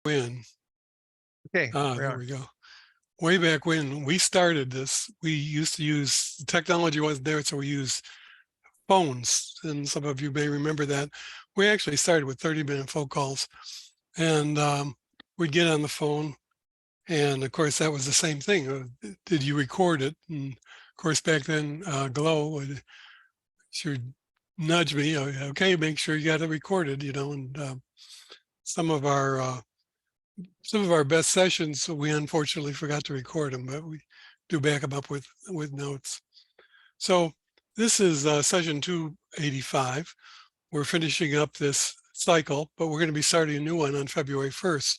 when. Okay, There we go. Way back when we started this, we used to use, technology wasn't there, so we used phones. And some of you may remember that. We actually started with 30-minute phone calls. And we'd get on the phone. And of course, that was the same thing. Did you record it? And of course, back then, Glow would sure nudge me, okay, make sure you got it recorded, you know, and some of our best sessions, we unfortunately forgot to record them, but we do back them up with notes. So this is session 285. We're finishing up this cycle, but we're going to be starting a new one on February 1st.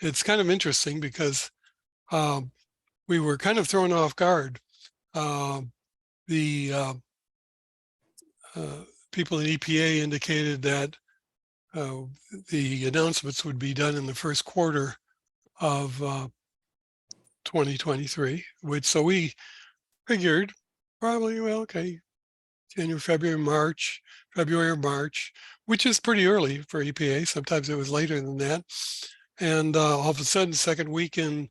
It's kind of interesting because we were kind of thrown off guard. The people in EPA indicated that the announcements would be done in the first quarter of 2023, so we figured probably, well, okay, January, February or March, which is pretty early for EPA. Sometimes it was later than that. And all of a sudden, second week in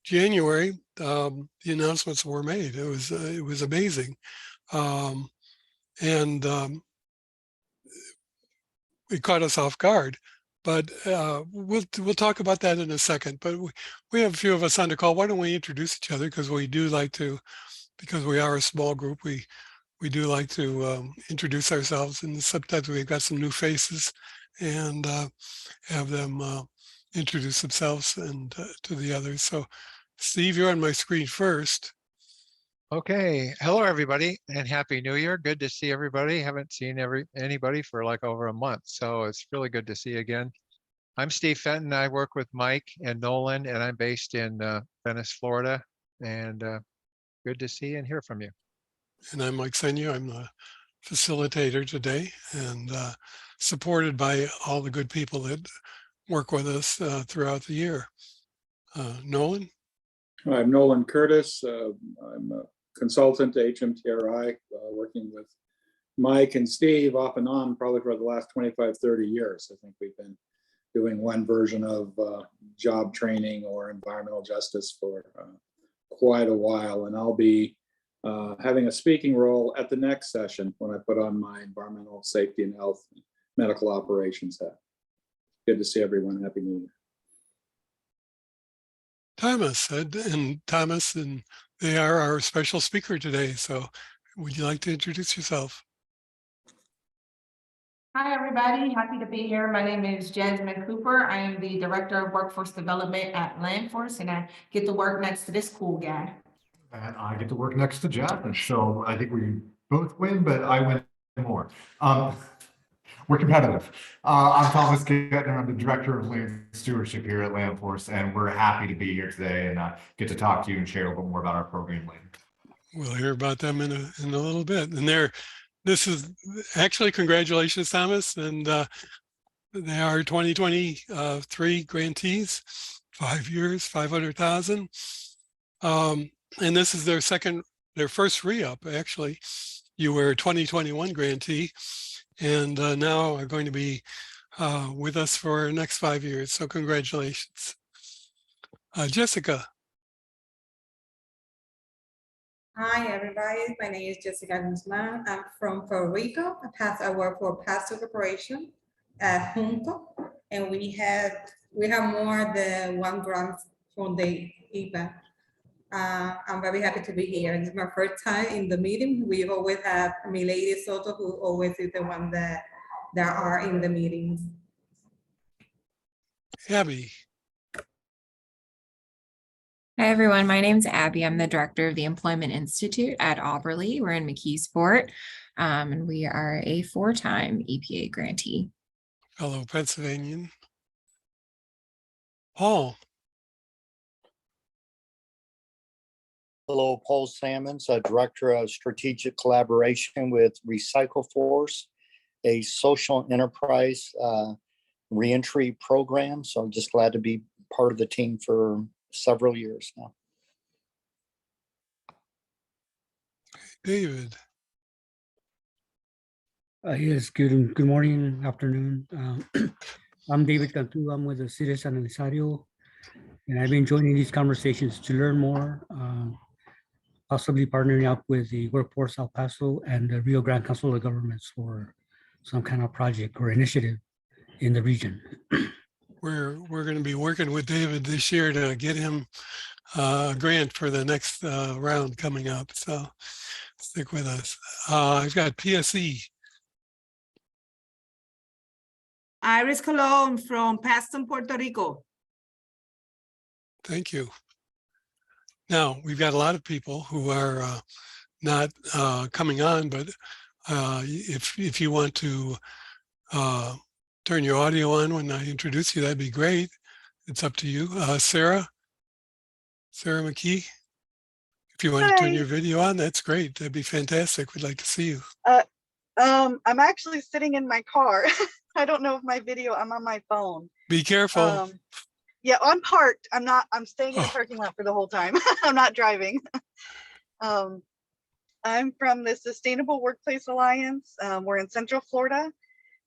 January, the announcements were made. It was amazing. It caught us off guard, but we'll talk about that in a second. But we have a few of us on the call. Why don't we introduce each other? Because we do like to, because we are a small group, we do like to introduce ourselves, and sometimes we've got some new faces and have them introduce themselves and to the others. So Steve, you're on my screen first. Okay, hello everybody and Happy New Year. Good to see everybody. Haven't seen anybody for like over a month, so it's really good to see you again. I'm Steve Fenton. I work with Mike and Nolan, and I'm based in Venice, Florida, and good to see and hear from you. And I'm Mike Senyu. I'm the facilitator today, and supported by all the good people that work with us throughout the year. Nolan? I'm Nolan Curtis. I'm a consultant to HMTRI, working with Mike and Steve off and on probably for the last 25, 30 years. I think we've been doing one version of job training or environmental justice for quite a while. And I'll be having a speaking role at the next session when I put on my environmental safety and health and medical operations hat. Good to see everyone. Happy New Year. Thomas, and they are our special speaker today. So would you like to introduce yourself? Hi, everybody. Happy to be here. My name is Jasmine Cooper. I am the Director of Workforce Development at Landforce, and I get to work next to this cool guy. And I get to work next to Jeff. And so I think we both win, but I win more. We're competitive. I'm Thomas Kettner. I'm the Director of Land Stewardship here at Landforce, and we're happy to be here today and get to talk to you and share a little bit more about our program later. We'll hear about them in a little bit. And this is actually, congratulations, Thomas. And they are 2023 grantees, 5 years, 500,000. And this is their first re-up, actually. You were a 2021 grantee, and now are going to be with us for the next 5 years. So congratulations. Jessica. Hi, everybody. My name is Jessica Guzman. I'm from Puerto Rico. I work for Pastor Corporation at Junto, and we have more than one grant from the event. I'm very happy to be here. This is my first time in the meeting. We always have Milady Soto, who always is the one that are in the meetings. Abby. Hi, everyone. My name is Abby. I'm the director of the Employment Institute at Auberly. We're in McKeesport, and we are a 4-time EPA grantee. Fellow Pennsylvanian. Paul. Hello, Paul Sammons, Director of Strategic Collaboration with Recycleforce, a social enterprise reentry program. So I'm just glad to be part of the team for several years now. David. Yes, good morning, afternoon. I'm David Cantu. I'm with the City of San Elizario, and I've been joining these conversations to learn more, possibly partnering up with the Workforce El Paso and the Rio Grande Council of Governments for some kind of project or initiative in the region. We're going to be working with David this year to get him a grant for the next round coming up. So stick with us. I've got PSE. Iris Colon from Paston, Puerto Rico. Thank you. Now, we've got a lot of people who are not coming on, but if you want to turn your audio on when I introduce you, that'd be great. It's up to you. Sarah McKee, if you want to turn your video on, that's great. That'd be fantastic. We'd like to see you. I'm actually sitting in my car. I don't know if my video, I'm on my phone. Be careful. Yeah, I'm parked. I'm staying in the parking lot for the whole time. I'm not driving. I'm from the Sustainable Workplace Alliance. We're in Central Florida.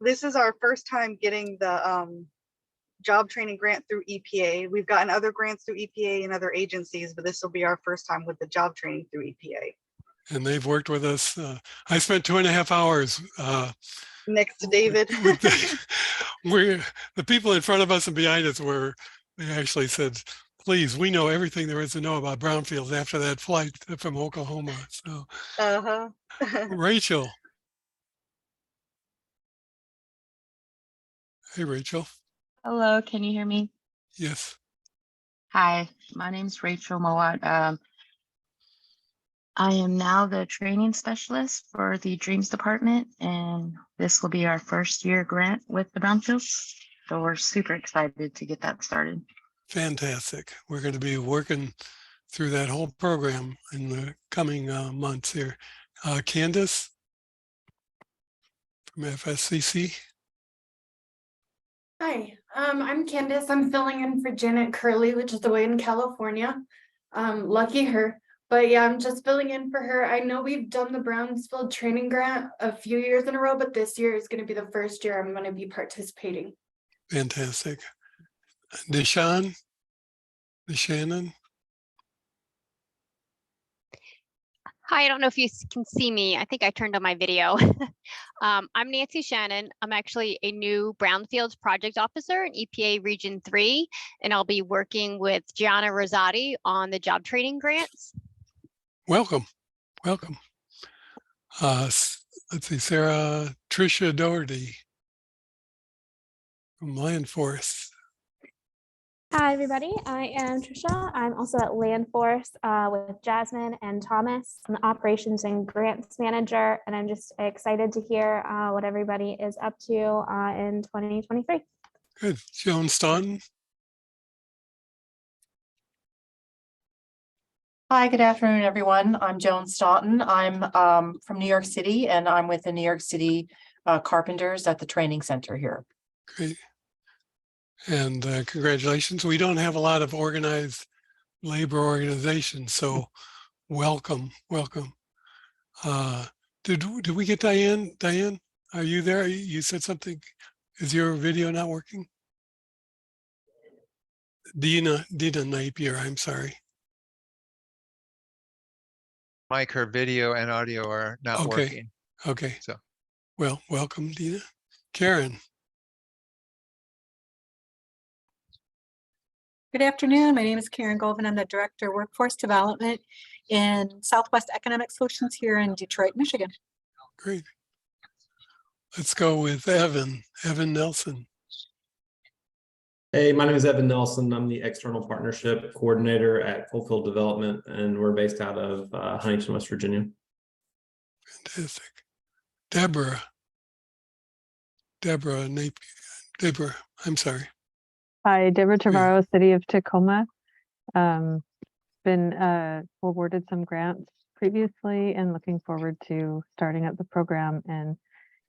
This is our first time getting the job training grant through EPA. We've gotten other grants through EPA and other agencies, but this will be our first time with the job training through EPA. And they've worked with us. I spent 2.5 hours next to David. The people in front of us and behind us they actually said, please, we know everything there is to know about brownfields after that flight from Oklahoma. So, Rachel. Hey, Rachel. Hello, can you hear me? Yes. Hi, my name's Rachel Mowat. I am now the training specialist for the Dreams Department, and this will be our first year grant with the Brownfields. So we're super excited to get that started. Fantastic. We're going to be working through that whole program in the coming months here. Candace from FSCC. Hi, I'm Candace. I'm filling in for Janet Curley, which is away in California. Lucky her. But yeah, I'm just filling in for her. I know we've done the Brownsfield training grant a few years in a row, but this year is going to be the first year I'm going to be participating. Fantastic. Deshannon. Hi, I don't know if you can see me. I think I turned on my video. I'm Nancy Shannon. I'm actually a new Brownfields project officer in EPA Region 3, and I'll be working with Gianna Rosati on the job training grants. Welcome. Let's see, Tricia Doherty from Landforce. Hi, everybody. I am Trisha. I'm also at Landforce with Jasmine and Thomas. I'm the Operations and Grants Manager, and I'm just excited to hear what everybody is up to in 2023. Good. Joan Staunton. Hi, good afternoon, everyone. I'm Joan Staunton. I'm from New York City, and I'm with the New York City Carpenters at the training center here. Great. And congratulations. We don't have a lot of organized labor organizations, so welcome. Did we get Diane? Diane, are you there? You said something. Is your video not working? Dina Napier, I'm sorry. Mike, her video and audio are not working. Okay. So, well, welcome, Dina. Karen. Good afternoon. My name is Karen Golvin. I'm the Director of Workforce Development in Southwest Economic Solutions here in Detroit, Michigan. Great. Let's go with Evan Nelson. Hey, my name is Evan Nelson. I'm the External Partnership Coordinator at Coalfield Development, and we're based out of Huntington, West Virginia. Fantastic. Deborah, I'm sorry. Hi, Deborah Tavarro, City of Tacoma. Been awarded some grants previously and looking forward to starting up the program and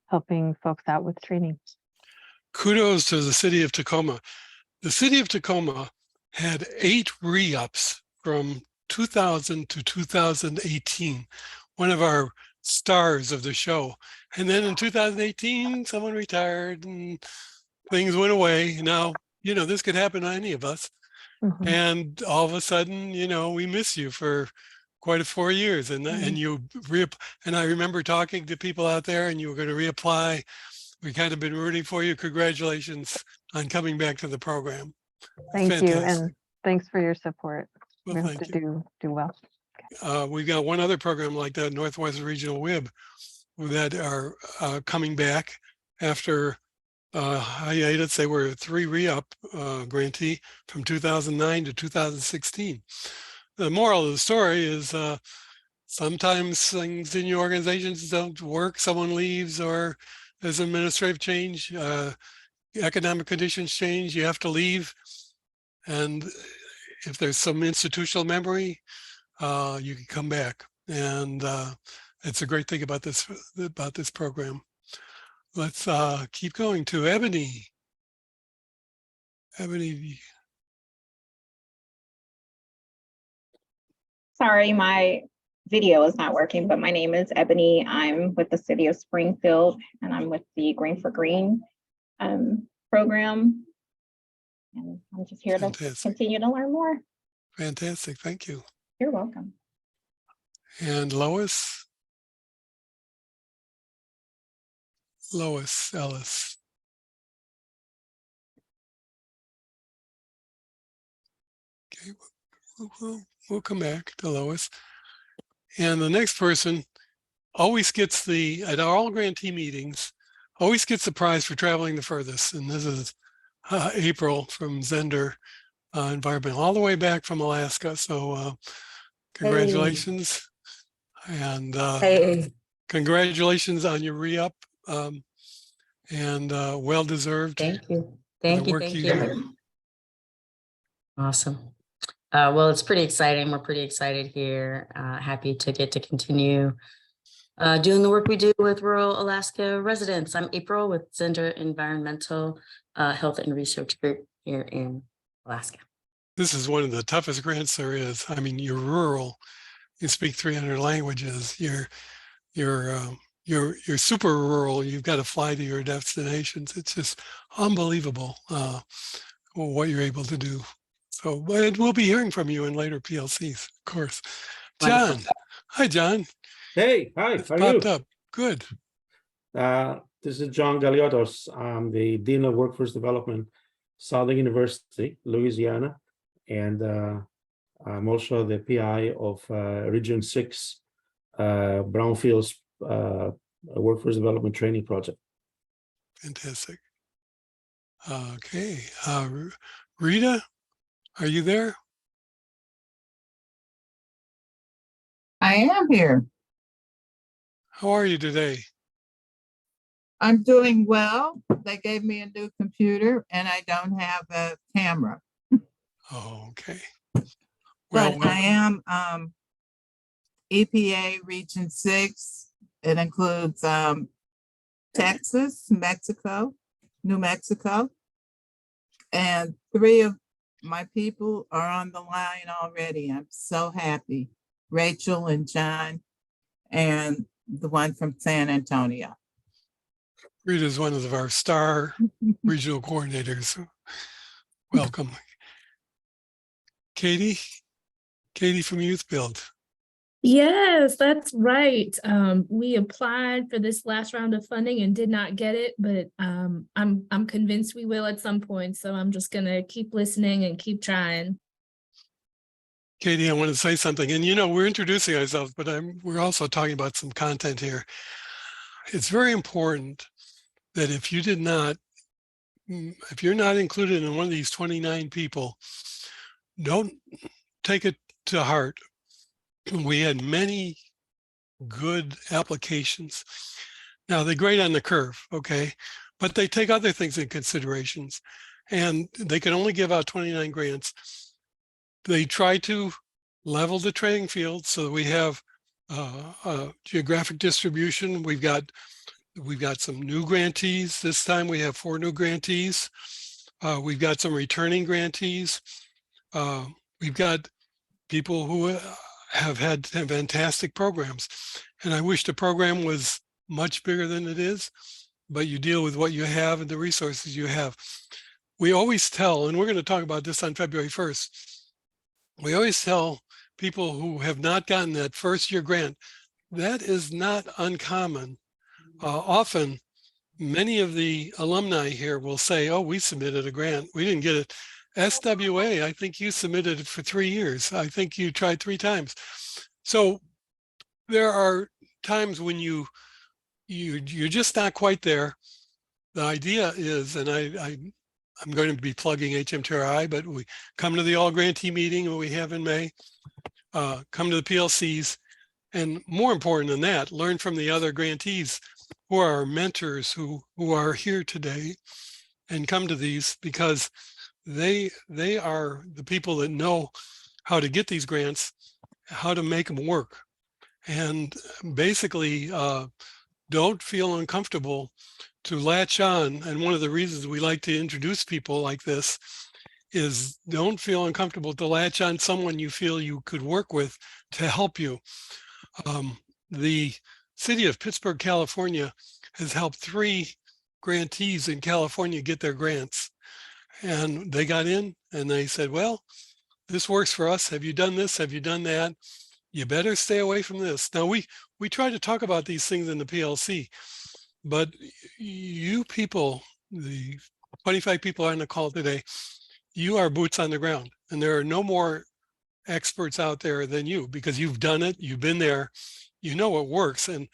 helping folks out with training. Kudos to the City of Tacoma. The City of Tacoma had 8 re-ups from 2000 to 2018, one of our stars of the show. And then in 2018, someone retired and things went away. Now, you know, this could happen to any of us. Mhm. And all of a sudden, you know, we miss you for quite 4 years. And you and I remember talking to people out there, and you were going to reapply. We kind of been rooting for you. Congratulations on coming back to the program. Thank you, Fantastic. and thanks for your support. Well, We hope thank to do well. We've got one other program like that, Northwest Regional WIB, that are coming back after hiatus. They were a 3 re-up grantee from 2009 to 2016. The moral of the story is sometimes things in your organizations don't work. Someone leaves, or there's administrative change, economic conditions change, you have to leave. And if there's some institutional memory, you can come back. And it's a great thing about this program. Let's keep going to Ebony. Ebony. Sorry, my video is not working, but my name is Ebony. I'm with the city of Springfield, and I'm with the Green for Green program. And I'm just here to continue to learn more. Fantastic, thank you. You're welcome. And Lois? Lois Ellis. Okay, we'll come back to Lois. And the next person always gets at all grantee meetings, always gets the prize for traveling the furthest. And this is April from Zender Environmental, all the way back from Alaska. So congratulations. And congratulations on your re-up, and well-deserved. Thank you. Thank you. Thank you. Do. Awesome. Well, it's pretty exciting. We're pretty excited here. Happy to get to continue doing the work we do with rural Alaska residents. I'm April with Zender Environmental Health and Research Group here in Alaska. This is one of the toughest grants there is. I mean, you're rural. You speak 300 languages. You're super rural. You've got to fly to your destinations. It's just unbelievable what you're able to do. So, but we'll be hearing from you in later PLCs, of course. John, Wonderful. Hi, John. Hey, hi, It's how are you? popped up. Good. This is John Galiotos. I'm the Dean of Workforce Development, Southern University, Louisiana, and I'm also the PI of Region 6 Brownfields Workforce Development Training Project. Fantastic. Okay. Rita, are you there? I am here. How are you today? I'm doing well. They gave me a new computer and I don't have a camera. Oh, okay. But I am EPA Region 6. It includes Texas, Mexico, New Mexico. And 3 of my people are on the line already. I'm so happy. Rachel and John and the one from San Antonio. Rita is one of our star regional coordinators. Welcome. Katie from Youth Build. Yes, that's right. We applied for this last round of funding and did not get it, but I'm convinced we will at some point. So I'm just gonna keep listening and keep trying. Katie, I want to say something, and you know, we're introducing ourselves, but we're also talking about some content here. It's very important that if you're not included in one of these 29 people, don't take it to heart. We had many good applications. Now they grade on the curve, okay, but they take other things in considerations, and they can only give out 29 grants. They try to level the training field so that we have a geographic distribution. We've got some new grantees. This time we have 4 new grantees. We've got some returning grantees. We've got people who have had fantastic programs. And I wish the program was much bigger than it is, but you deal with what you have and the resources you have. We always tell, and we're going to talk about this on February 1st, we always tell people who have not gotten that first year grant, that is not uncommon. Often, many of the alumni here will say, oh, we submitted a grant, we didn't get it. SWA, I think you submitted it for 3 years. I think you tried 3 times. So there are times when you're just not quite there. The idea is, and I'm going to be plugging HMTRI, but we come to the all grantee meeting that we have in May, come to the PLCs, and more important than that, learn from the other grantees who are our mentors who are here today, and come to these because they are the people that know how to get these grants, how to make them work. And basically, don't feel uncomfortable to latch on. And one of the reasons we like to introduce people like this is don't feel uncomfortable to latch on someone you feel you could work with to help you. The city of Pittsburgh, California has helped 3 grantees in California get their grants. And they got in and they said, well, this works for us. Have you done this? Have you done that? You better stay away from this. Now, we try to talk about these things in the PLC, but you people, the 25 people on the call today, you are boots on the ground, and there are no more experts out there than you because you've done it, you've been there, you know what works, and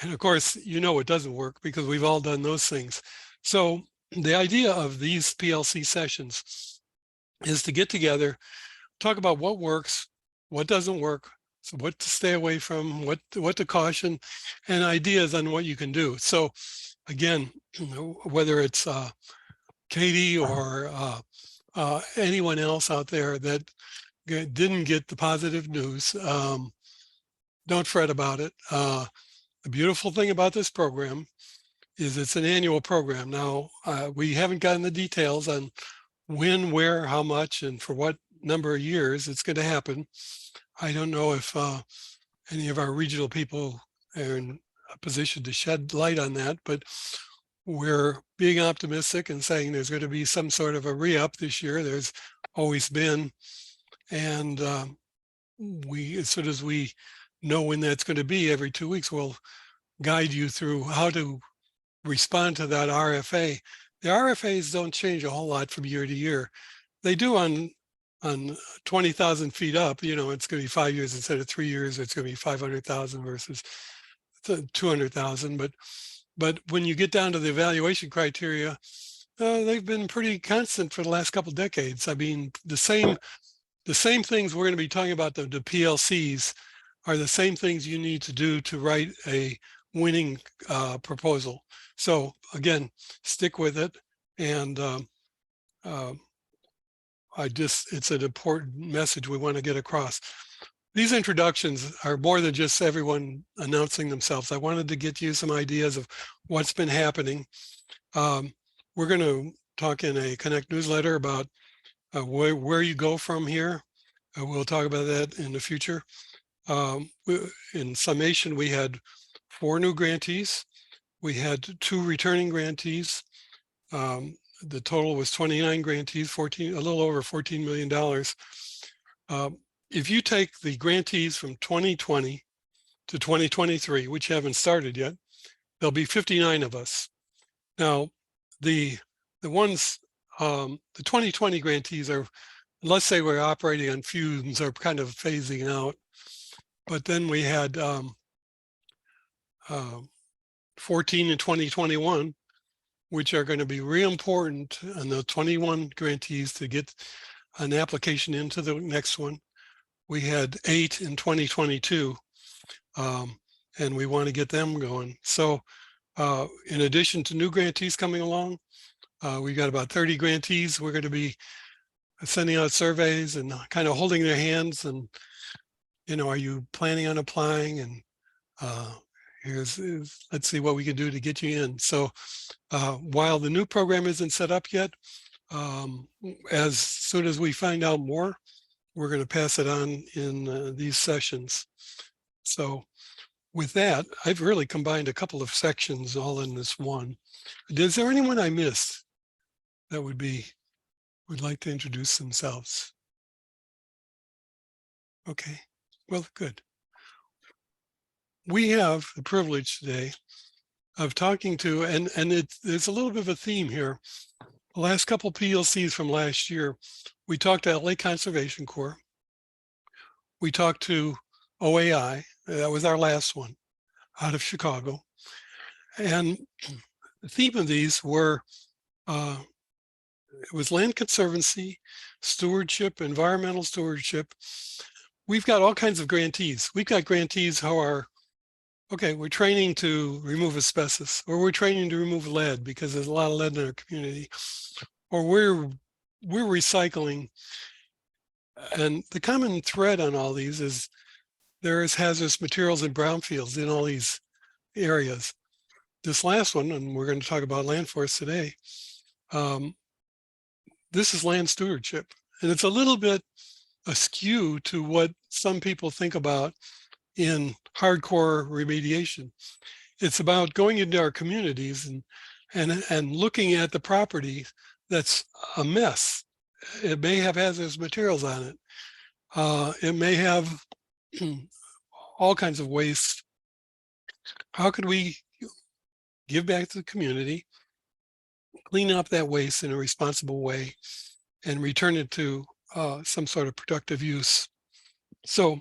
of course, you know what doesn't work because we've all done those things. So the idea of these PLC sessions is to get together, talk about what works, what doesn't work, so what to stay away from, what to caution, and ideas on what you can do. So again, whether it's Katie or anyone else out there that didn't get the positive news, don't fret about it. The beautiful thing about this program is it's an annual program. Now, we haven't gotten the details on when, where, how much, and for what number of years it's going to happen. I don't know if any of our regional people are in a position to shed light on that, but we're being optimistic and saying there's going to be some sort of a re-up this year. There's always been. And as soon as we know when that's going to be, every 2 weeks, we'll guide you through how to respond to that RFA. The RFAs don't change a whole lot from year to year. They do on 20,000 feet up, you know, it's going to be 5 years instead of 3 years. It's going to be 500,000 versus 200,000. But when you get down to the evaluation criteria, they've been pretty constant for the last couple of decades. I mean, the same things we're going to be talking about, the PLCs, are the same things you need to do to write a winning proposal. So again, stick with it. And it's an important message we want to get across. These introductions are more than just everyone announcing themselves. I wanted to get you some ideas of what's been happening. We're going to talk in a Connect newsletter about where you go from here. We'll talk about that in the future. In summation, we had 4 new grantees. We had 2 returning grantees. The total was 29 grantees, a little over $14 million. If you take the grantees from 2020 to 2023, which haven't started yet, there'll be 59 of us. Now, the ones, the 2020 grantees are, let's say we're operating on fumes or kind of phasing out. But then we had 14 in 2021, which are going to be real important, and the 21 grantees to get an application into the next one. We had 8 in 2022, and we want to get them going. So in addition to new grantees coming along, we've got about 30 grantees. We're going to be sending out surveys and kind of holding their hands and, you know, are you planning on applying? And let's see what we can do to get you in. So while the new program isn't set up yet, as soon as we find out more, we're going to pass it on in these sessions. So with that, I've really combined a couple of sections all in this one. Is there anyone I missed that would like to introduce themselves? Okay, well, good. We have the privilege today of talking to, and there's a little bit of a theme here. The last couple PLCs from last year, we talked to LA Conservation Corps. We talked to OAI, that was our last one, out of Chicago. And the theme of these were, it was land conservancy, stewardship, environmental stewardship. We've got all kinds of grantees. We've got grantees who are, okay, we're training to remove asbestos, or we're training to remove lead because there's a lot of lead in our community, or we're recycling. And the common thread on all these is there is hazardous materials in brownfields in all these areas. This last one, and we're going to talk about Landforce today, this is land stewardship. And it's a little bit askew to what some people think about in hardcore remediation. It's about going into our communities and looking at the property that's a mess. It may have hazardous materials on it. It may have all kinds of waste. How could we give back to the community, clean up that waste in a responsible way, and return it to some sort of productive use? So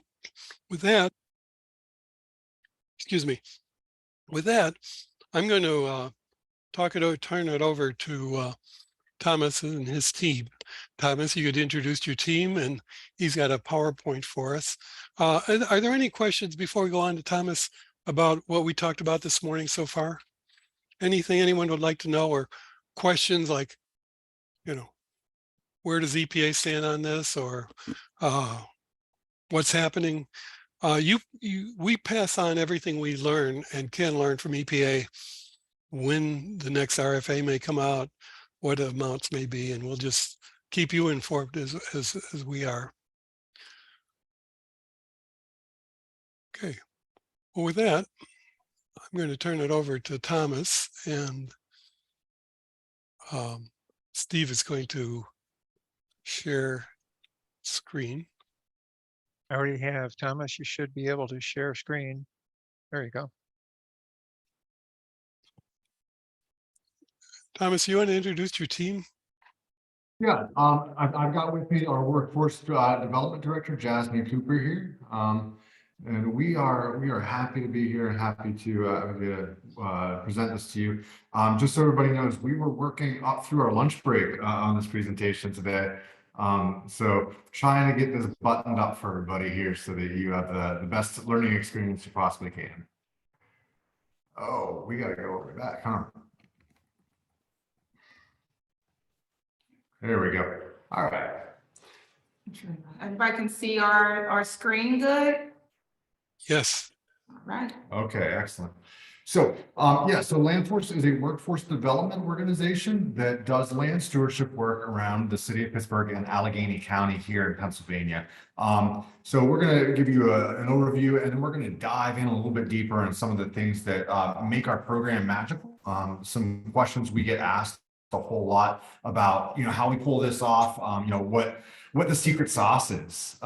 with that, excuse me, with that, I'm going to turn it over to Thomas and his team. Thomas, you could introduce your team, and he's got a PowerPoint for us. Are there any questions before we go on to Thomas about what we talked about this morning so far? Anything anyone would like to know, or questions like, you know, where does EPA stand on this, or what's happening? We pass on everything we learn and can learn from EPA when the next RFA may come out, what amounts may be, and we'll just keep you informed as we are. Okay, well, with that, I'm going to turn it over to Thomas, and Steve is going to share screen. I already have. Thomas, you should be able to share screen. There you go. Thomas, you want to introduce your team? Yeah, I've got with me our workforce development director, Jasmine Cooper here. And we are happy to be here and happy to present this to you. Just so everybody knows, we were working up through our lunch break on this presentation today. So trying to get this buttoned up for everybody here so that you have the best learning experience you possibly can. Oh, we got to go over that, huh? There we go. All right. Everybody can see our screen good? Yes. All right. Okay, excellent. So yeah, so Landforce is a workforce development organization that does land stewardship work around the city of Pittsburgh and Allegheny County here in Pennsylvania. So we're going to give you an overview, and then we're going to dive in a little bit deeper on some of the things that make our program magical. Some questions we get asked a whole lot about, you know, how we pull this off, you know, what the secret sauce is.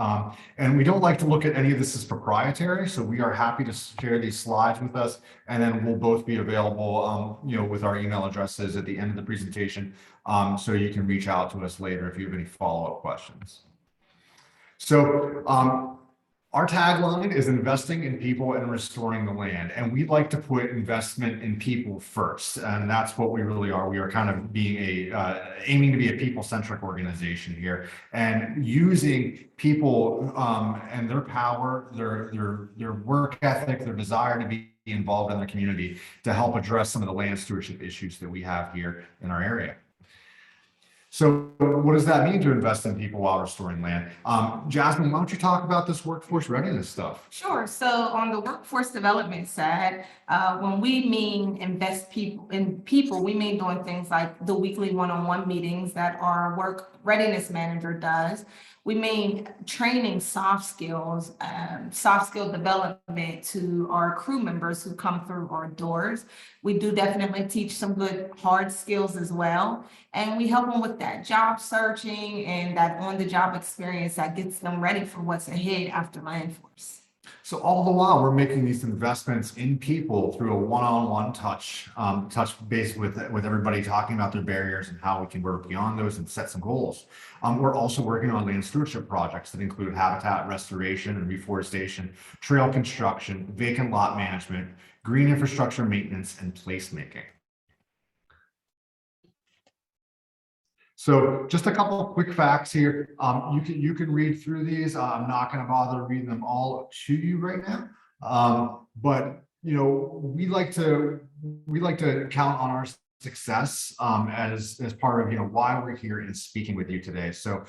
And we don't like to look at any of this as proprietary, so we are happy to share these slides with us, and then we'll both be available, you know, with our email addresses at the end of the presentation, so you can reach out to us later if you have any follow-up questions. So our tagline is investing in people and restoring the land. And we'd like to put investment in people first. And that's what we really are. We are kind of being aiming to be a people-centric organization here, and using people and their power, their work ethic, their desire to be involved in their community to help address some of the land stewardship issues that we have here in our area. So what does that mean to invest in people while restoring land? Jasmine, why don't you talk about this workforce readiness stuff? Sure. So on the workforce development side, when we mean invest in people, we mean doing things like the weekly one-on-one meetings that our work readiness manager does. we mean training soft skills, soft skill development to our crew members who come through our doors. We do definitely teach some good hard skills as well. And we help them with that job searching and that on-the-job experience that gets them ready for what's ahead after Landforce. So all the while, we're making these investments in people through a one-on-one touch base with everybody, talking about their barriers and how we can work beyond those and set some goals. We're also working on land stewardship projects that include habitat restoration and reforestation, trail construction, vacant lot management, green infrastructure maintenance, and placemaking. So just a couple of quick facts here. You can read through these. I'm not going to bother reading them all to you right now. But you know, we like to count on our success as part of, you know, why we're here and speaking with you today. So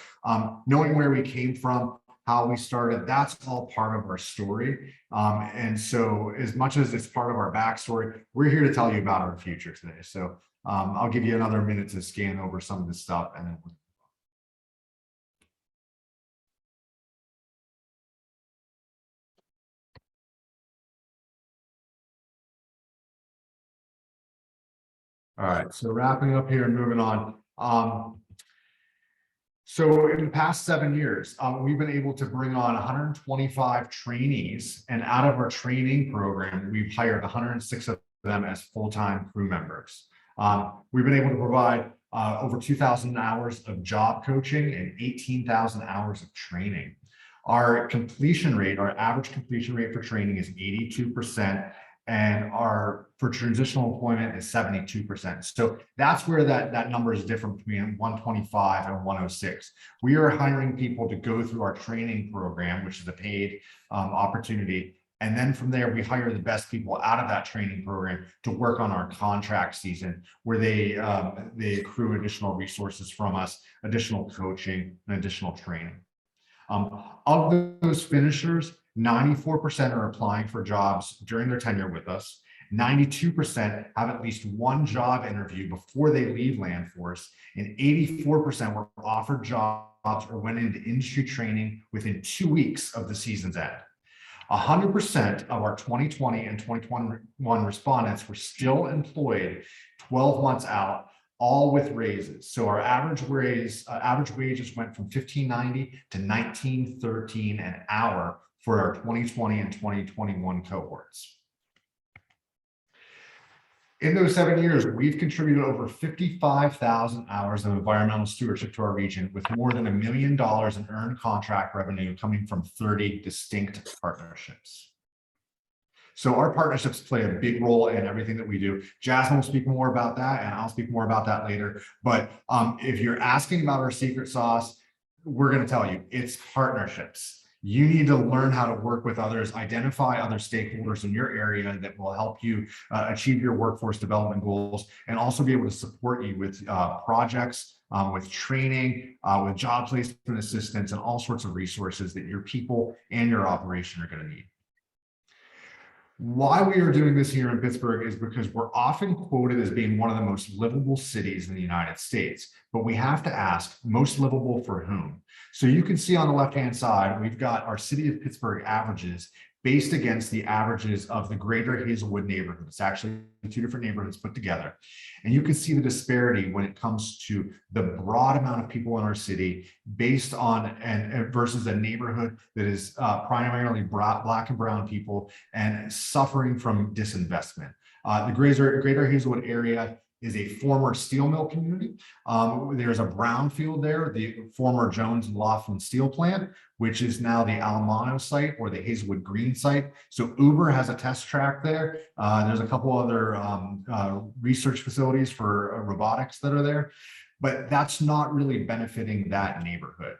knowing where we came from, how we started, that's all part of our story. And so as much as it's part of our backstory, we're here to tell you about our future today. So I'll give you another minute to scan over some of this stuff and then all right, so wrapping up here and moving on. So in the past 7 years, we've been able to bring on 125 trainees, and out of our training program, we've hired 106 of them as full-time crew members. We've been able to provide over 2,000 hours of job coaching and 18,000 hours of training. Our completion rate, our average completion rate for training is 82%, and for transitional employment is 72%. So that's where that number is different between 125 and 106. We are hiring people to go through our training program, which is a paid opportunity. And then from there, we hire the best people out of that training program to work on our contract season, where they accrue additional resources from us, additional coaching, and additional training. Of those finishers, 94% are applying for jobs during their tenure with us. 92% have at least one job interview before they leave Landforce, and 84% were offered jobs or went into industry training within 2 weeks of the season's end. 100% of our 2020 and 2021 respondents were still employed 12 months out, all with raises. So our average wages went from $15.90 to $19.13 an hour for our 2020 and 2021 cohorts. In those 7 years, we've contributed over 55,000 hours of environmental stewardship to our region, with more than $1 million in earned contract revenue coming from 30 distinct partnerships. So our partnerships play a big role in everything that we do. Jasmine will speak more about that, and I'll speak more about that later. But if you're asking about our secret sauce, we're going to tell you it's partnerships. You need to learn how to work with others, identify other stakeholders in your area that will help you achieve your workforce development goals, and also be able to support you with projects, with training, with job placement assistance, and all sorts of resources that your people and your operation are going to need. Why we are doing this here in Pittsburgh is because we're often quoted as being one of the most livable cities in the United States, but we have to ask, most livable for whom? So you can see on the left-hand side, we've got our city of Pittsburgh averages based against the averages of the greater Hazelwood neighborhood. It's actually 2 different neighborhoods put together. And you can see the disparity when it comes to the broad amount of people in our city based on and versus a neighborhood that is primarily Black and brown people and suffering from disinvestment. The greater Hazelwood area is a former steel mill community. There's a brownfield there, the former Jones and Laughlin steel plant, which is now the Alamano site or the Hazelwood Green site. So Uber has a test track there. There's a couple other research facilities for robotics that are there, but that's not really benefiting that neighborhood.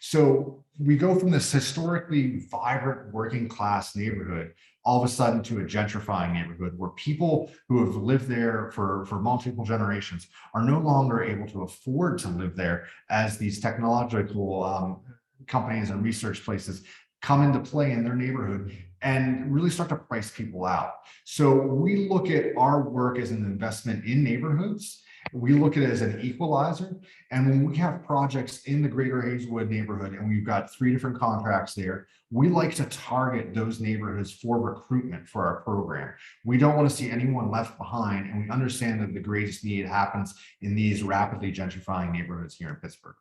So we go from this historically vibrant working class neighborhood all of a sudden to a gentrifying neighborhood where people who have lived there for multiple generations are no longer able to afford to live there as these technological companies and research places come into play in their neighborhood and really start to price people out. So we look at our work as an investment in neighborhoods We look at it as an equalizer. And when we have projects in the greater Hazelwood neighborhood, and we've got 3 different contracts there, we like to target those neighborhoods for recruitment for our program. We don't want to see anyone left behind, and we understand that the greatest need happens in these rapidly gentrifying neighborhoods here in Pittsburgh.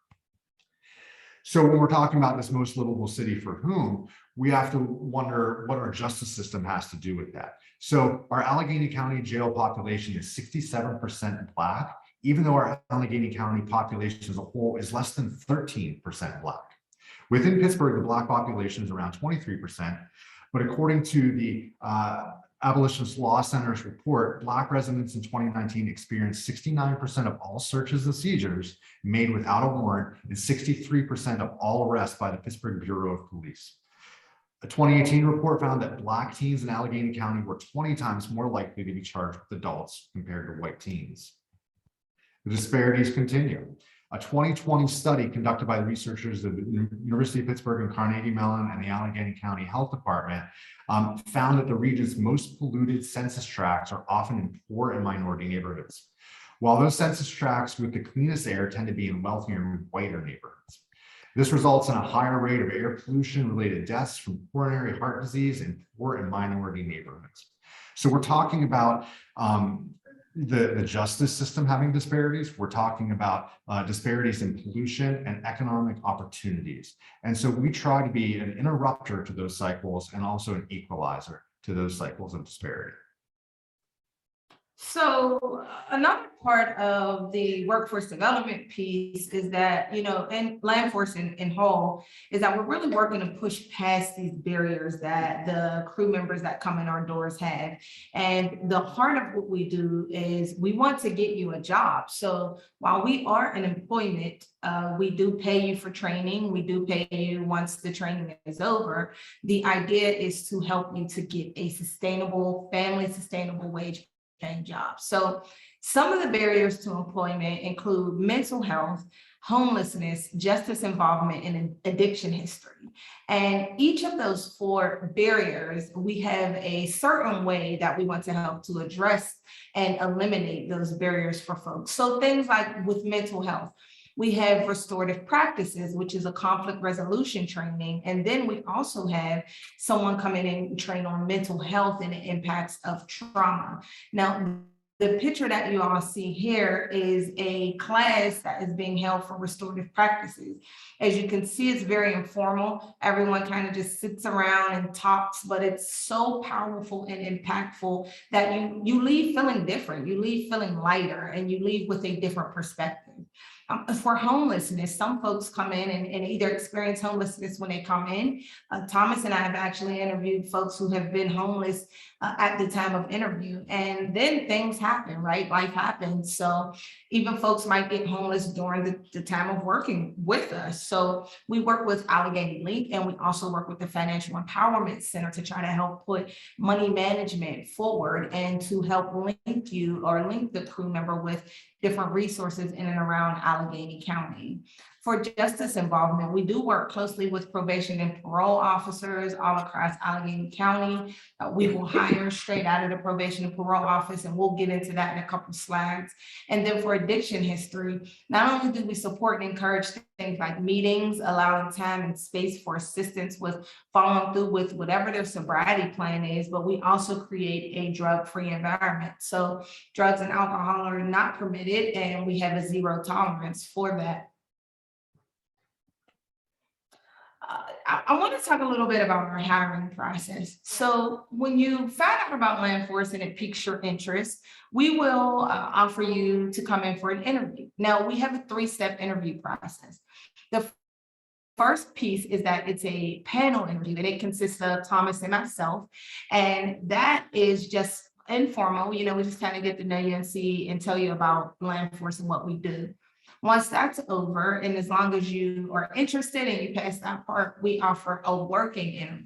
So when we're talking about this most livable city for whom, we have to wonder what our justice system has to do with that. So our Allegheny County jail population is 67% Black, even though our Allegheny County population as a whole is less than 13% Black. Within Pittsburgh, the Black population is around 23%, but according to the Abolitionist Law Center's report, Black residents in 2019 experienced 69% of all searches and seizures made without a warrant and 63% of all arrests by the Pittsburgh Bureau of Police. A 2018 report found that Black teens in Allegheny County were 20 times more likely to be charged with adults compared to white teens. The disparities continue. A 2020 study conducted by researchers at the University of Pittsburgh and Carnegie Mellon and the Allegheny County Health Department found that the region's most polluted census tracts are often in poor and minority neighborhoods, while those census tracts with the cleanest air tend to be in wealthier and whiter neighborhoods. This results in a higher rate of air pollution-related deaths from coronary heart disease in poor and minority neighborhoods. So we're talking about the justice system having disparities. We're talking about disparities in pollution and economic opportunities. And so we try to be an interrupter to those cycles and also an equalizer to those cycles of disparity. So another part of the workforce development piece is that, you know, and Landforce in whole is that we're really working to push past these barriers that the crew members that come in our doors have. And the heart of what we do is we want to get you a job. So while we are an employment, we do pay you for training. We do pay you once the training is over. The idea is to help you to get a sustainable, family sustainable wage paying job. So some of the barriers to employment include mental health, homelessness, justice involvement, and addiction history. And each of those 4 barriers, we have a certain way that we want to help to address and eliminate those barriers for folks. So things like with mental health, we have restorative practices, which is a conflict resolution training. And then we also have someone come in and train on mental health and the impacts of trauma. Now, the picture that you all see here is a class that is being held for restorative practices. As you can see, it's very informal. Everyone kind of just sits around and talks, but it's so powerful and impactful that you leave feeling different. You leave feeling lighter and you leave with a different perspective. For homelessness, some folks come in and either experience homelessness when they come in. Thomas and I have actually interviewed folks who have been homeless at the time of interview, and then things happen, right? Life happens. So even folks might get homeless during the time of working with us. So we work with Allegheny Link, and we also work with the Financial Empowerment Center to try to help put money management forward and to help link you or link the crew member with different resources in and around Allegheny County. For justice involvement, we do work closely with probation and parole officers all across Allegheny County. We will hire straight out of the probation and parole office, and we'll get into that in a couple of slides. And then for addiction history, not only do we support and encourage things like meetings, allowing time and space for assistance with following through with whatever their sobriety plan is, but we also create a drug-free environment. So drugs and alcohol are not permitted, and we have a zero tolerance for that. I want to talk a little bit about our hiring process. So when you find out about Landforce and it piques your interest, we will offer you to come in for an interview. Now, we have a 3-step interview process. The first piece is that it's a panel interview, and it consists of Thomas and myself, and that is just informal. You know, we just kind of get to know you and see and tell you about Landforce and what we do. Once that's over, and as long as you are interested and you pass that part, we offer a working interview.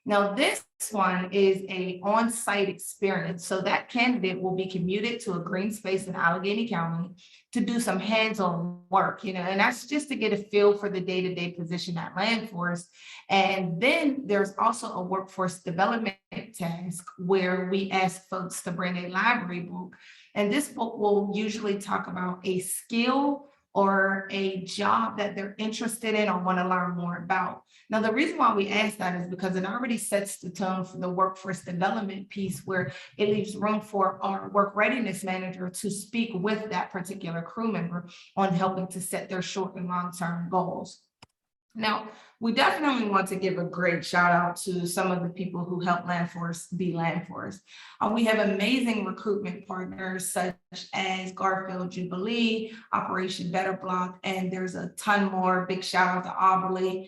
Now, this one is an on-site experience. So that candidate will be commuted to a green space in Allegheny County to do some hands-on work, you know, and that's just to get a feel for the day-to-day position at Landforce. And then there's also a workforce development task where we ask folks to bring a library book And this book will usually talk about a skill or a job that they're interested in or want to learn more about. Now, the reason why we ask that is because it already sets the tone for the workforce development piece, where it leaves room for our work readiness manager to speak with that particular crew member on helping to set their short and long-term goals. Now, we definitely want to give a great shout out to some of the people who help Landforce be Landforce. We have amazing recruitment partners such as Garfield Jubilee, Operation Better Block, and there's a ton more. Big shout out to Auberly.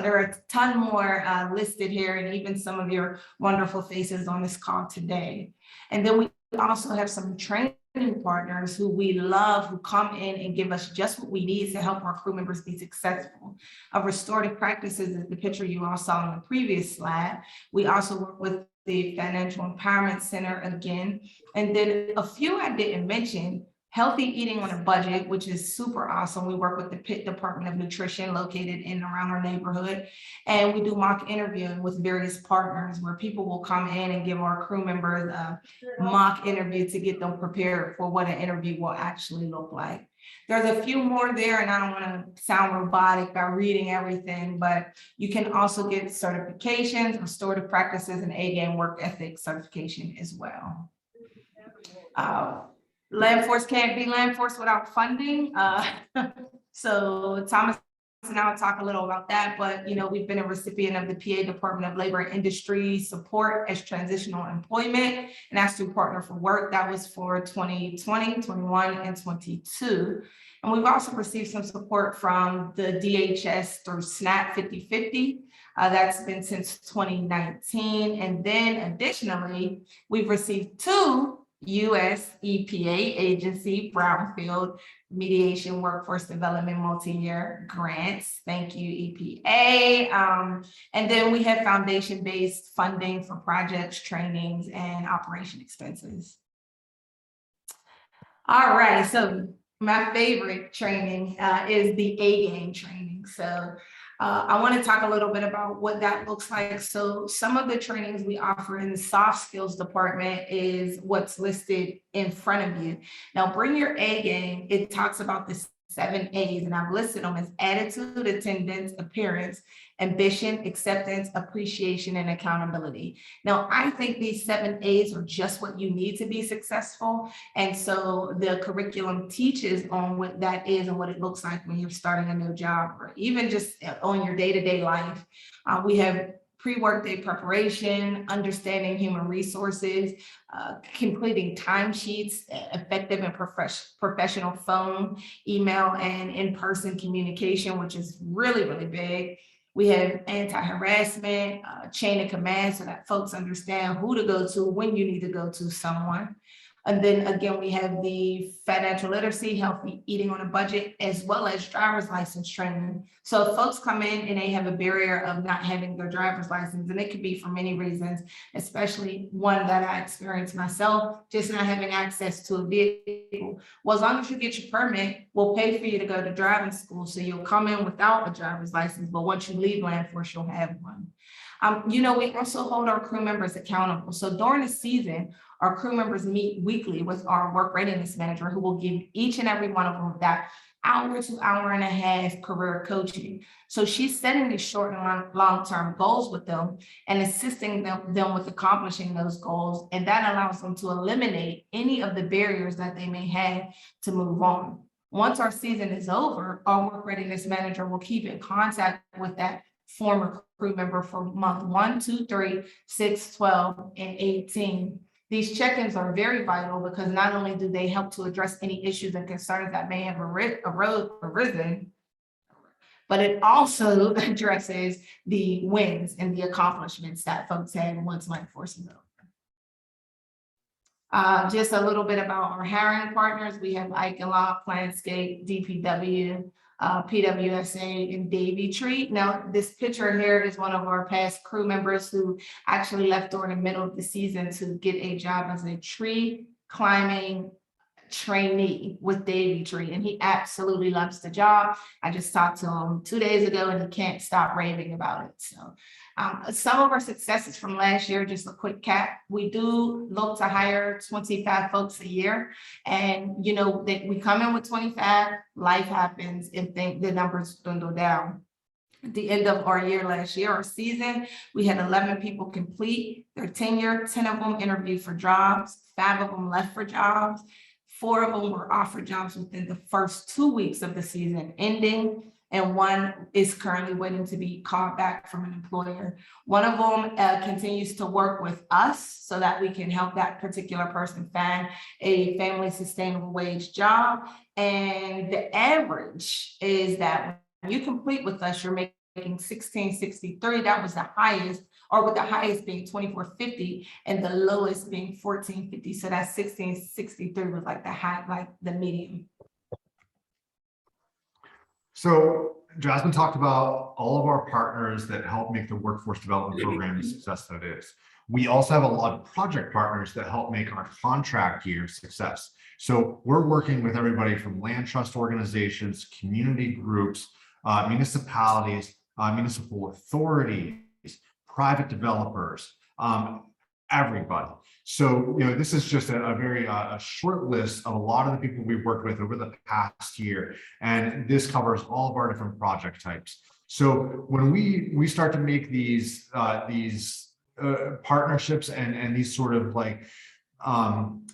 There are a ton more listed here, and even some of your wonderful faces on this call today. And then we also have some training partners who we love, who come in and give us just what we need to help our crew members be successful. Restorative practices is the picture you all saw on the previous slide. We also work with the Financial Empowerment Center again. And then a few I didn't mention, Healthy Eating on a Budget, which is super awesome. We work with the Pitt Department of Nutrition located in and around our neighborhood. And we do mock interviewing with various partners where people will come in and give our crew members a mock interview to get them prepared for what an interview will actually look like. There's a few more there, and I don't want to sound robotic by reading everything, but you can also get certifications, restorative practices, and A-game work ethic certification as well. Landforce can't be Landforce without funding. So Thomas and I will talk a little about that, but we've been a recipient of the PA Department of Labor and Industry support as transitional employment, and that's through Partner for Work. That was for 2020, 21, and 22. And we've also received some support from the DHS through SNAP 50/50. That's been since 2019. And then additionally, we've received 2 U.S. EPA agency brownfield mediation workforce development multi-year grants. Thank you, EPA. And then we have foundation-based funding for projects, trainings, and operation expenses. All right, so my favorite training is the A-game training. So I want to talk a little bit about what that looks like. So some of the trainings we offer in the soft skills department is what's listed in front of you. Now, bring your A game. It talks about the 7 A's, and I've listed them as attitude, attendance, appearance, ambition, acceptance, appreciation, and accountability. Now, I think these 7 A's are just what you need to be successful. And so the curriculum teaches on what that is and what it looks like when you're starting a new job, or even just on your day-to-day life. We have pre-workday preparation, understanding human resources, completing timesheets, effective and professional phone, email, and in-person communication, which is really, really big. We have anti-harassment, chain of command, so that folks understand who to go to when you need to go to someone. And then again, we have the financial literacy, healthy eating on a budget, as well as driver's license training. So if folks come in and they have a barrier of not having their driver's license, and it could be for many reasons, especially one that I experienced myself, just not having access to a vehicle. Well, as long as you get your permit, we'll pay for you to go to driving school. So you'll come in without a driver's license, but once you leave Landforce, you'll have one. We also hold our crew members accountable. So during the season, our crew members meet weekly with our work readiness manager, who will give each and every one of them that hour to hour and a half career coaching. So she's setting these short and long-term goals with them and assisting them with accomplishing those goals. And that allows them to eliminate any of the barriers that they may have to move on. Once our season is over, our work readiness manager will keep in contact with that former crew member for month 1, 2, 3, 6, 12, and 18. These check-ins are very vital because not only do they help to address any issues and concerns that may have arisen, but it also addresses the wins and the accomplishments that folks had once Landforce is over. Just a little bit about our hiring partners. We have Ike and Lock, Landscape, DPW, PWSA, and Davy Tree. Now, this picture here is one of our past crew members who actually left during the middle of the season to get a job as a tree climbing trainee with Davy Tree, and he absolutely loves the job. I just talked to him 2 days ago and he can't stop raving about it. So some of our successes from last year, just a quick cap, we do look to hire 25 folks a year. And you know, that we come in with 25, life happens and think the numbers dwindle down. At the end of our year last year, our season, we had 11 people complete their tenure, 10 of them interviewed for jobs, 5 of them left for jobs, 4 of them were offered jobs within the first 2 weeks of the season ending, and 1 is currently waiting to be called back from an employer. 1 of them continues to work with us so that we can help that particular person find a family sustainable wage job. And the average is that when you complete with us, you're making $16.63. That was the highest, or with the highest being $24.50 and the lowest being $14.50. So that $16.63 was like the high, like the medium. So Jasmine talked about all of our partners that help make the workforce development program the success that it is. We also have a lot of project partners that help make our contract year success. So we're working with everybody from land trust organizations, community groups, municipalities, municipal authorities, private developers, everybody. So, you know, this is just a very short list of a lot of the people we've worked with over the past year. And this covers all of our different project types. So when we start to make these partnerships and these sort of like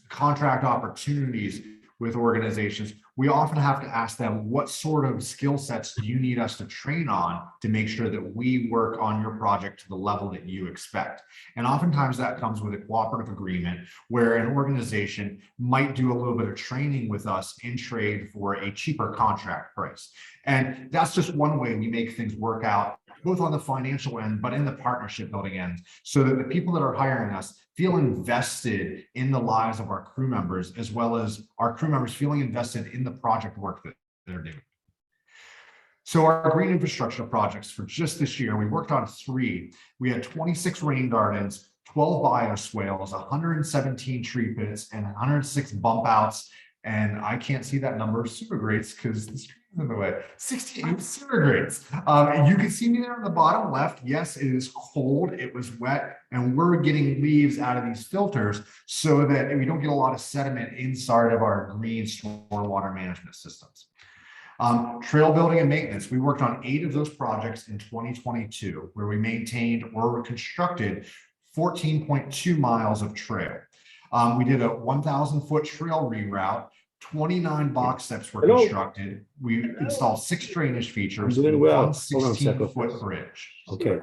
contract opportunities with organizations, we often have to ask them, what sort of skill sets do you need us to train on to make sure that we work on your project to the level that you expect? And oftentimes that comes with a cooperative agreement where an organization might do a little bit of training with us in trade for a cheaper contract price. And that's just one way we make things work out, both on the financial end, but in the partnership building end, so that the people that are hiring us feel invested in the lives of our crew members, as well as our crew members feeling invested in the project work that they're doing. So our green infrastructure projects for just this year, we worked on 3. We had 26 rain gardens, 12 bioswales, 117 tree pits, and 106 bump outs. And I can't see that number of super greats because the screen is in the way. 68 super greats. You can see me there on the bottom left. Yes, it is cold, it was wet, and we're getting leaves out of these filters so that we don't get a lot of sediment inside of our green stormwater management systems. Trail building and maintenance. We worked on 8 of those projects in 2022, where we maintained or constructed 14.2 miles of trail. We did a 1,000-foot trail reroute. 29 box steps were constructed. We installed 6 drainage features and one 16-foot bridge. Okay.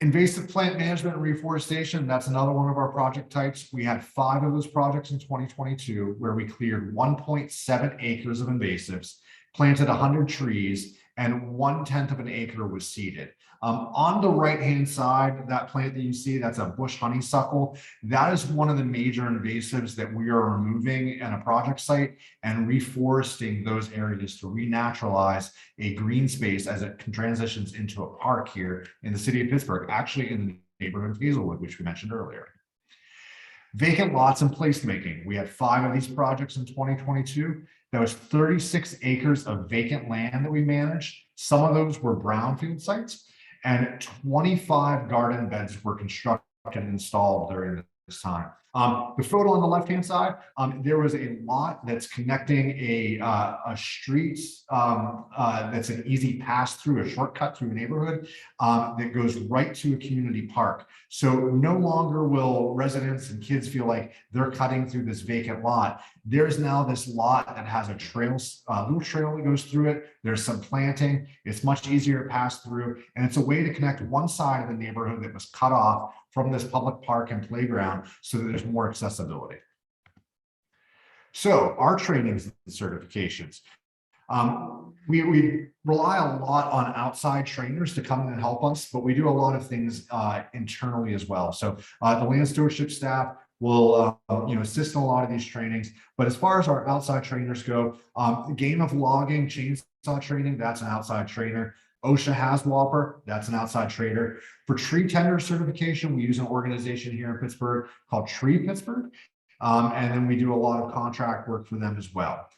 Invasive plant management and reforestation, that's another one of our project types. We had 5 of those projects in 2022 where we cleared 1.7 acres of invasives, planted 100 trees, and 1/10 of an acre was seeded. On the right-hand side, that plant that you see, that's a bush honeysuckle. That is one of the major invasives that we are removing in a project site and reforesting those areas to renaturalize a green space as it transitions into a park here in the city of Pittsburgh, actually in the neighborhood of Hazelwood, which we mentioned earlier. Vacant lots and placemaking. We had 5 of these projects in 2022. That was 36 acres of vacant land that we managed. Some of those were brownfield sites, and 25 garden beds were constructed and installed during this time. The photo on the left-hand side, there was a lot that's connecting a street that's an easy pass through, a shortcut through a neighborhood that goes right to a community park. So no longer will residents and kids feel like they're cutting through this vacant lot. There's now this lot that has a trail, little trail that goes through it. There's some planting. It's much easier to pass through, and it's a way to connect one side of the neighborhood that was cut off from this public park and playground so that there's more accessibility. So our trainings and certifications. We rely a lot on outside trainers to come in and help us, but we do a lot of things internally as well. So the land stewardship staff will assist in a lot of these trainings. But as far as our outside trainers go, game of logging, chainsaw training, that's an outside trainer. OSHA HAZWOPER, that's an outside trader. For tree tender certification, we use an organization here in Pittsburgh called Tree Pittsburgh. And then we do a lot of contract work for them as well.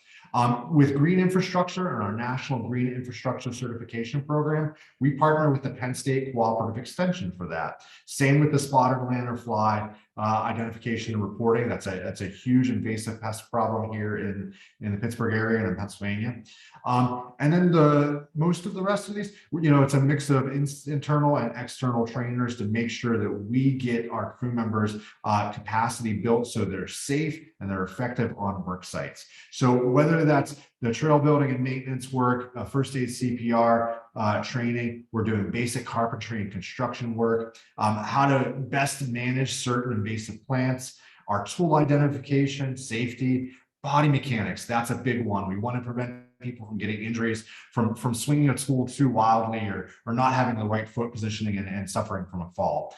With green infrastructure and our National Green Infrastructure Certification Program, we partner with the Penn State Cooperative Extension for that. Same with the spotted lanternfly identification and reporting. That's a huge invasive pest problem here in the Pittsburgh area and in Pennsylvania. And then most of the rest of these, it's a mix of internal and external trainers to make sure that we get our crew members capacity built so they're safe and they're effective on work sites. So whether that's the trail building and maintenance work, first aid CPR training, we're doing basic carpentry and construction work, how to best manage certain invasive plants, our tool identification, safety, body mechanics. That's a big one. We want to prevent people from getting injuries from swinging a tool too wildly or not having the right foot positioning and suffering from a fall.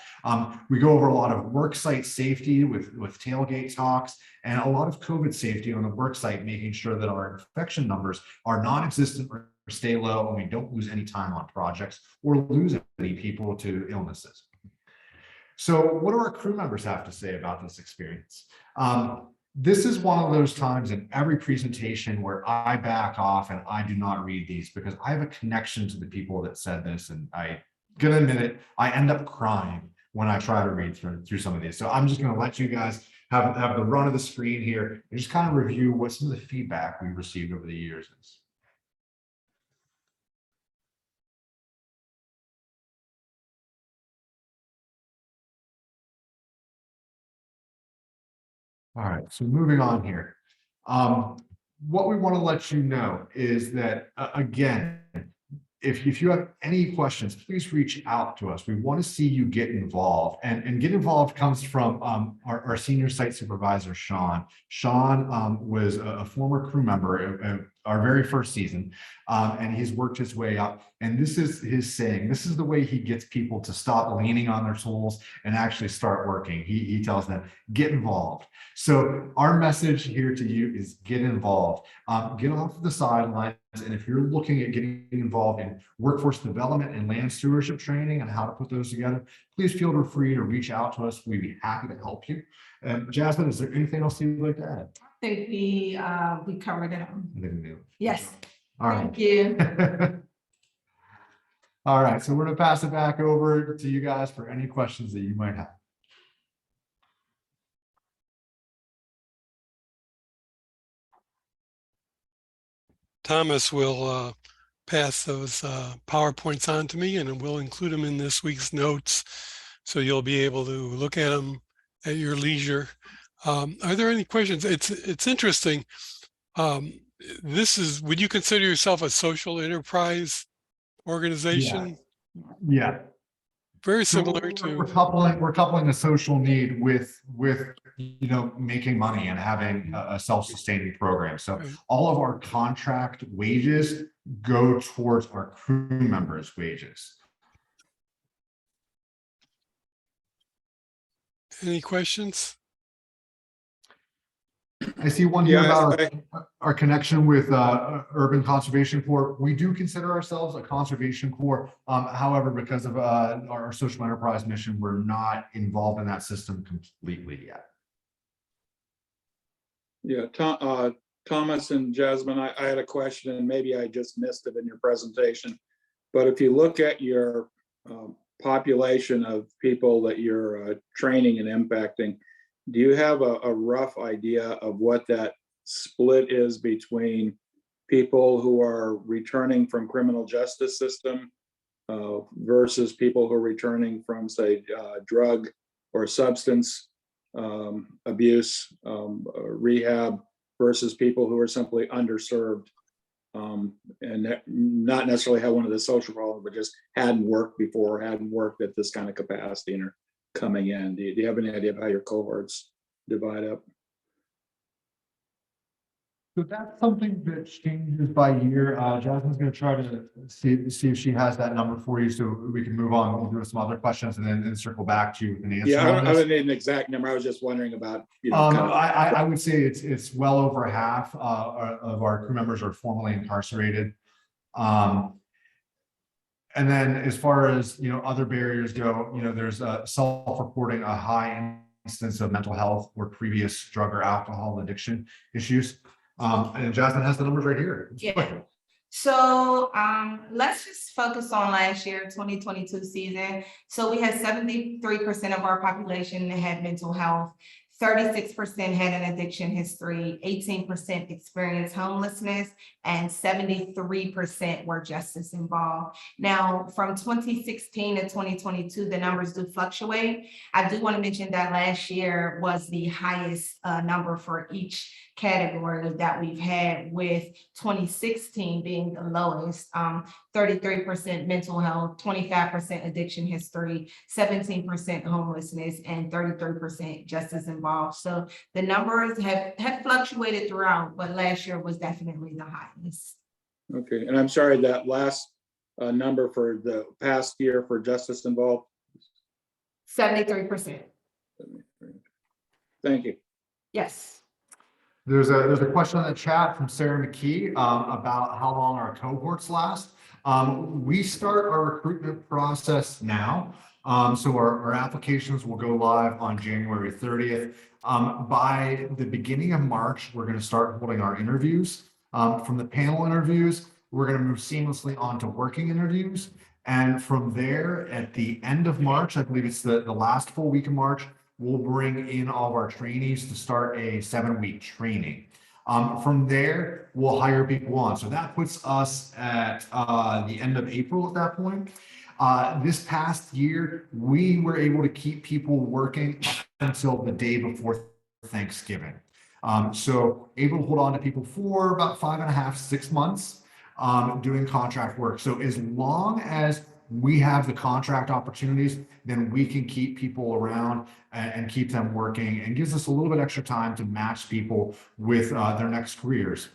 We go over a lot of work site safety with tailgate talks and a lot of COVID safety on the work site, making sure that our infection numbers are non-existent or stay low and we don't lose any time on projects or lose any people to illnesses. So what do our crew members have to say about this experience? This is one of those times in every presentation where I back off and I do not read these because I have a connection to the people that said this, and I gonna admit it, I end up crying when I try to read through some of these. So I'm just gonna let you guys have the run of the screen here and just kind of review what some of the feedback we've received over the years is. All right, so moving on here. What we want to let you know is that, again, if you have any questions, please reach out to us. We want to see you get involved, and get involved comes from our senior site supervisor, Sean. Sean was a former crew member our very first season, and he's worked his way up. And this is his saying, this is the way he gets people to stop leaning on their tools and actually start working. He tells them, get involved. So our message here to you is get involved. Get off the sidelines. And if you're looking at getting involved in workforce development and land stewardship training and how to put those together, please feel free to reach out to us. We'd be happy to help you. Jasmine, is there anything else you'd like to add? I think we covered it. I think we do. Yes. All right. Thank you. All right, so we're going to pass it back over to you guys for any questions that you might have. Thomas will pass those PowerPoints on to me, and we'll include them in this week's notes, so you'll be able to look at them at your leisure. Are there any questions? It's interesting. Would you consider yourself a social enterprise organization? Yeah. Very So similar to. We're coupling the social need with making money and having a self-sustaining program. So all of our contract wages go towards our crew members' wages. Any questions? I see one here about our connection with Urban Conservation Corps. We do consider ourselves a conservation corps. However, because of our social enterprise mission, we're not involved in that system completely yet. Yeah, Thomas and Jasmine, I had a question, and maybe I just missed it in your presentation. But if you look at your population of people that you're training and impacting, do you have a rough idea of what that split is between people who are returning from criminal justice system versus people who are returning from, say, drug or substance abuse, rehab, versus people who are simply underserved and not necessarily have one of the social problems, but just hadn't worked before, hadn't worked at this kind of capacity and are coming in? Do you have any idea of how your cohorts divide up? So that's something that changes by year. Jasmine's going to try to see if she has that number for you, so we can move on. We'll do some other questions and then circle back to you with an answer. Yeah, I don't need an exact number. I was just wondering about. I would say it's well over half of our crew members are formally incarcerated. And then as far as, other barriers go, there's self-reporting a high instance of mental health or previous drug or alcohol addiction issues. And Jasmine has the numbers right here. Yeah. So let's just focus on last year, 2022 season. So we had 73% of our population that had mental health. 36% had an addiction history, 18% experienced homelessness, and 73% were justice involved. Now, from 2016 to 2022, the numbers do fluctuate. I do want to mention that last year was the highest number for each category that we've had, with 2016 being the lowest, 33% mental health, 25% addiction history, 17% homelessness, and 33% justice involved. So the numbers have fluctuated throughout, but last year was definitely the highest. Okay, and I'm sorry, that last number for the past year for justice involved? 73%. Thank you. Yes. There's a question in the chat from Sarah McKee about how long our cohorts last. We start our recruitment process now. So our applications will go live on January 30th. By the beginning of March, we're going to start holding our interviews. From the panel interviews, we're going to move seamlessly on to working interviews. And from there, at the end of March, I believe it's the last full week of March, we'll bring in all of our trainees to start a 7-week training. From there, we'll hire people on. So that puts us at the end of April at that point. This past year, we were able to keep people working until the day before Thanksgiving. So able to hold on to people for about 5.5 to 6 months doing contract work. So as long as we have the contract opportunities, then we can keep people around and keep them working, and gives us a little bit extra time to match people with their next careers.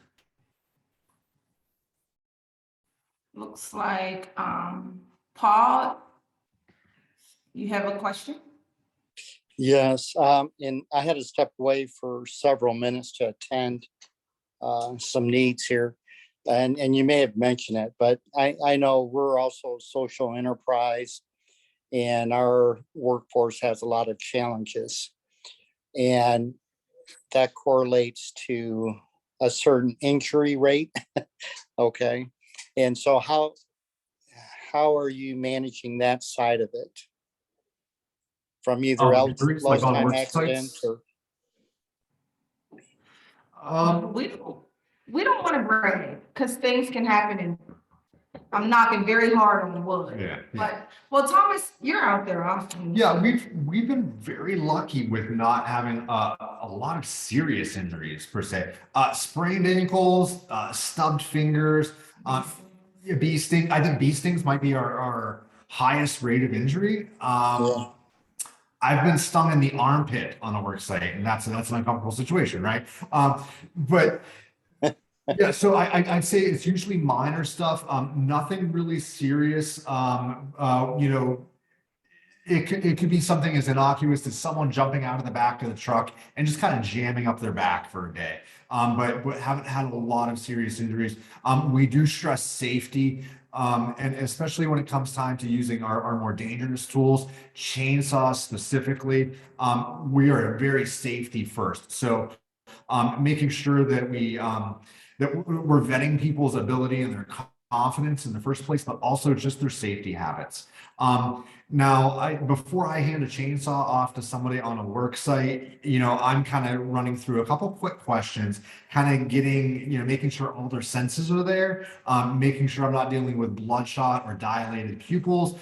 Looks like Paul, you have a question? Yes, and I had to step away for several minutes to attend some needs here. And you may have mentioned it, but I know we're also a social enterprise, and our workforce has a lot of challenges, and that correlates to a certain injury rate. Okay, and so how are you managing that side of it? From either lost time accident or we don't want to bring it, because things can happen, and I'm knocking very hard on wood. Yeah. But well, Thomas, you're out there often. Yeah, we've been very lucky with not having a lot of serious injuries per se. Sprained ankles, stubbed fingers, bee sting. I think bee stings might be our highest rate of injury. I've been stung in the armpit on a work site, and that's an uncomfortable situation, right? But yeah, so I'd say it's usually minor stuff, nothing really serious. You know, it could be something as innocuous as someone jumping out of the back of the truck and just kind of jamming up their back for a day. But haven't had a lot of serious injuries. We do stress safety. And especially when it comes time to using our more dangerous tools, chainsaws specifically, we are very safety first. So making sure that we're vetting people's ability and their confidence in the first place, but also just their safety habits. Now, before I hand a chainsaw off to somebody on a work site, you know, I'm kind of running through a couple quick questions, kind of getting, you know, making sure all their senses are there, making sure I'm not dealing with bloodshot or dilated pupils,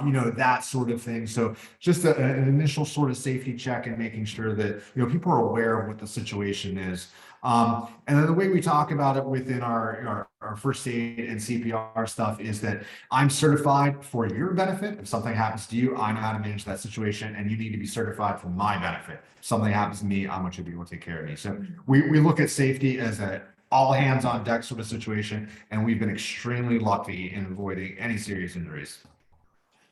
you know, that sort of thing. So just an initial sort of safety check and making sure that, you know, people are aware of what the situation is. And then the way we talk about it within our first aid and CPR stuff is that I'm certified for your benefit. If something happens to you, I know how to manage that situation, and you need to be certified for my benefit. If something happens to me, I want you to be able to take care of me. So we look at safety as a all hands on deck sort of situation, and we've been extremely lucky in avoiding any serious injuries.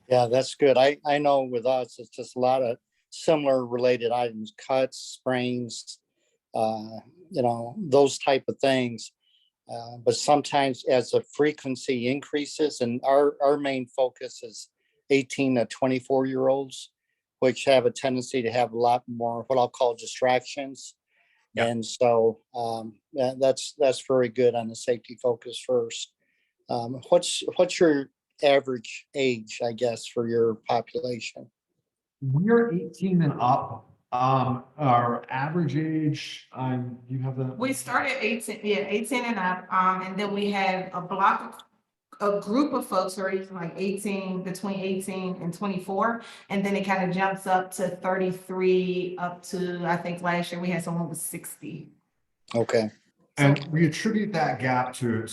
Yeah, that's good. I know with us, it's just a lot of similar related items, cuts, sprains, you know, those type of things. But sometimes as the frequency increases, and our main focus is 18 to 24-year-olds, which have a tendency to have a lot more what I'll call distractions. Yeah. And so that's very good on the safety focus first. What's your average age, I guess, for your population? We're 18 and up. Our average age, you have the. We started 18, yeah, 18 and up, and then we have a group of folks who are like 18, between 18 and 24, and then it kind of jumps up to 33, up to, I think last year we had someone with 60. Okay. And we attribute that gap to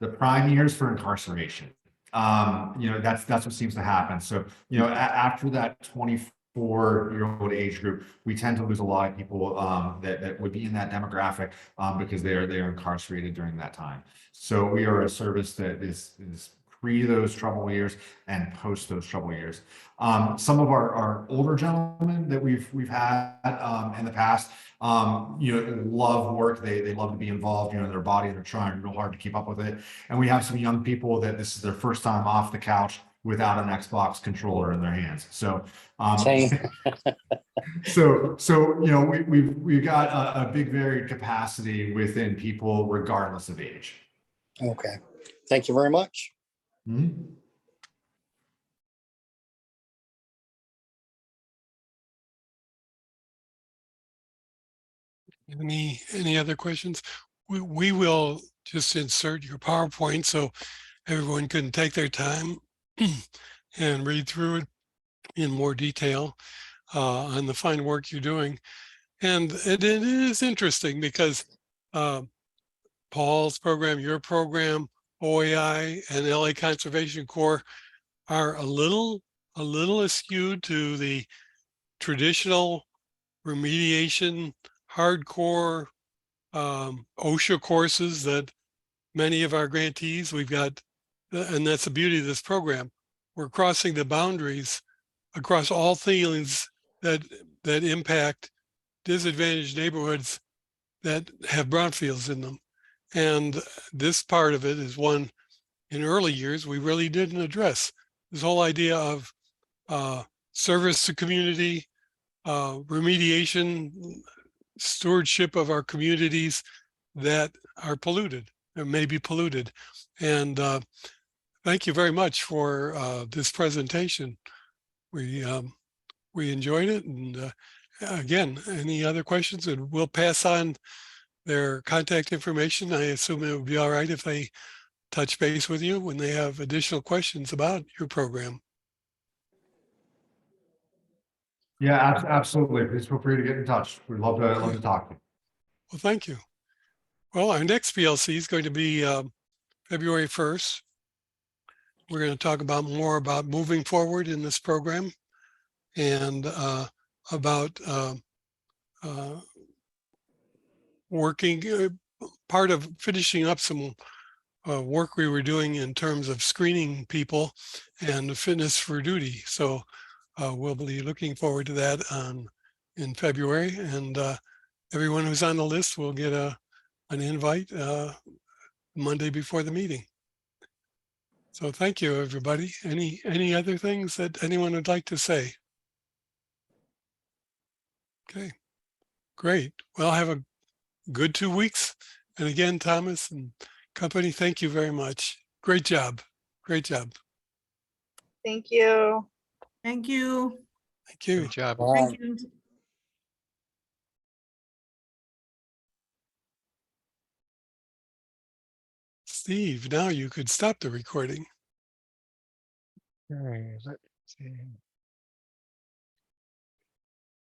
the prime years for incarceration. That's what seems to happen. So, after that 24-year-old age group, we tend to lose a lot of people that would be in that demographic because they are incarcerated during that time. So we are a service that is pre those trouble years and post those trouble years. Some of our older gentlemen that we've had in the past, love work. They love to be involved, in their body. They're trying real hard to keep up with it. And we have some young people that this is their first time off the couch without an Xbox controller in their hands. So, we've got a big varied capacity within people regardless of age. Okay. Thank you very much. Mm-hmm. Any other questions? We will just insert your PowerPoint so everyone can take their time and read through it in more detail on the fine work you're doing. And it is interesting because Paul's program, your program, OAI, and LA Conservation Corps are a little askewed to the traditional remediation, hardcore OSHA courses that many of our grantees we've got, and that's the beauty of this program. We're crossing the boundaries across all things that impact disadvantaged neighborhoods that have brownfields in them. And this part of it is one in early years we really didn't address. This whole idea of service to community, remediation, stewardship of our communities that are polluted or may be polluted. And thank you very much for this presentation. We enjoyed it. And again, any other questions? And we'll pass on their contact information. I assume it would be all right if they touch base with you when they have additional questions about your program. Yeah, absolutely. Please feel free to get in touch. We'd love to talk to you. Well, thank you. Well, our next PLC is going to be February 1st. We're going to talk more about moving forward in this program and about working, part of finishing up some work we were doing in terms of screening people and fitness for duty. So we'll be looking forward to that in February, and everyone who's on the list will get an invite Monday before the meeting. So thank you, everybody. Any other things that anyone would like to say? Okay, great. Well, have a good 2 weeks. And again, Thomas and company, thank you very much. Great job. Great job. Thank you. Thank you. Thank you. Good job. Thank you. Steve, now you could stop the recording. Okay, let's see.